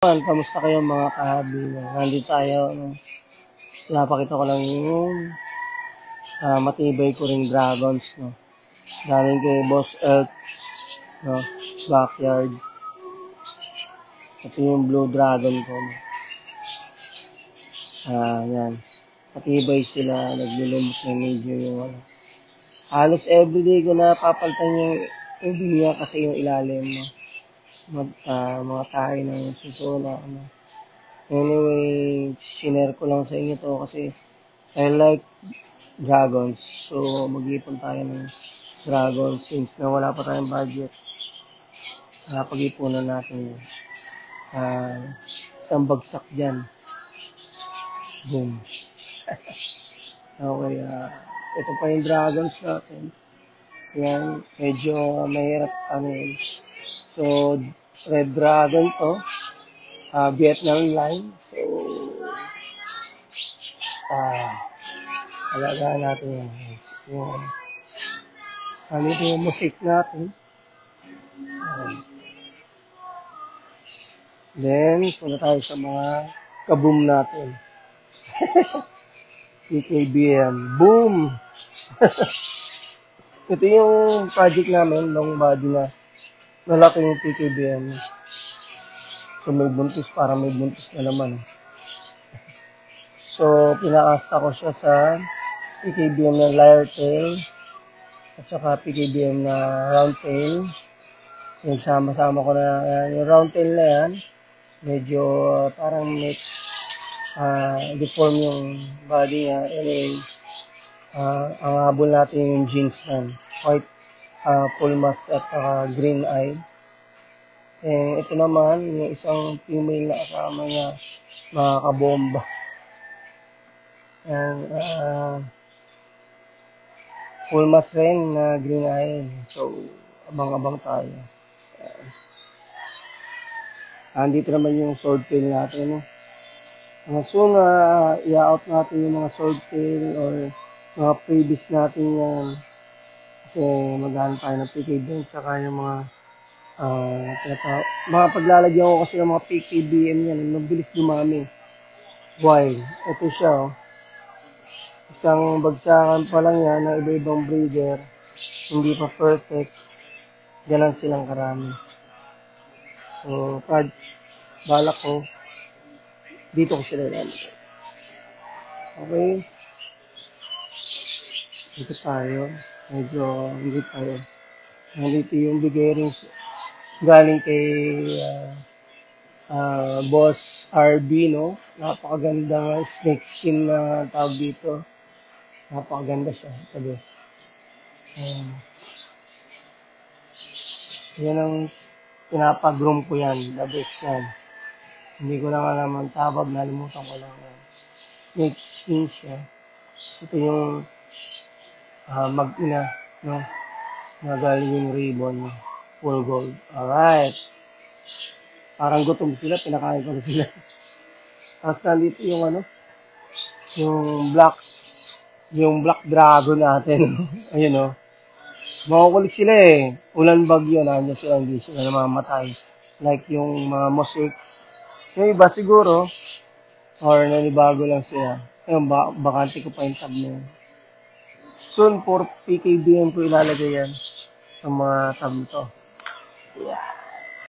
Kamusta kayo mga kahabi? Nandito tayo. Pinapakita ko lang yung matibay ko ring dragons. No? Galing kay Boss Earth. No? Backyard. Ito yung blue dragon ko. No? Yan. Matibay sila. Naglulumot na medyo yung halos everyday ko na papalitan yung ubi niya kasi yung ilalim. No? Mga tayo ng susula. Ano? Anyway, sinare ko lang sa inyo to kasi I like dragons. So, mag-ipon tayo ng dragons since na wala pa tayong budget. Pag-ipunan natin yun. Isang bagsak dyan. Boom. Okay, ito pa yung dragons natin. Yan, medyo mahirap yun. So, red dragon to. Vietnam line. So, alagaan natin yung ito yung musik natin. Then, punta tayo sa mga kaboom natin. PKBM. Boom! Ito yung project namin, long body na malaki yung PKBM. So, may buntis, para may buntis na naman. So, pinakasta ko siya sa PKBM na lyre tail at saka PKBM na round tail. Yung sama-sama ko na yung round tail na yan. Medyo parang may deform yung body niya. Anyway, ang habol natin yung jeans nan. White full mask at green eye. Ito naman, yung isang female na kasama niya, mga kabomba. Full mask rin na green eye. So, abang-abang tayo. Andito naman yung sword tail natin. Soon, i-out natin yung mga sword tail or mga previous natin yan. Kasi maghanap tayo ng PKBM tsaka yung mga paglalagyan ko kasi ng mga PKBM yan, mabilis dumami. Why? Ito siya, isang bagsakan pa lang yan ng iba-ibang breeder, hindi pa perfect, ganun silang karami. So, balak ko, dito ko sila ilalagay. Okay. Dito tayo, medyo hindi tayo. Nandito yung beginnings galing kay Boss RB, no? Napakaganda snake skin na tawag dito. Napakaganda siya. Sabi. Yan ang pinapag-groom ko yan. The best yan. Hindi ko lang alam ang tabag. Nalimutan ko lang. Snake skin siya. Ito yung mag-ina, no? Nagaling yung ribbon. Full gold. Alright. Parang gutom sila, pinakain ko na sila. Tapos nandito yung yung black dragon natin. Ayun makukulik sila Ulan bagyo, nandiyan sila, hindi sila namamatay. Like yung mga mosaic. Yung iba siguro, or nanibago lang sila. Ayun, bakante ko pa yung tab na yun. Soon, for PKBM ko ilalagay yan. Ang mga tab nito. Yeah.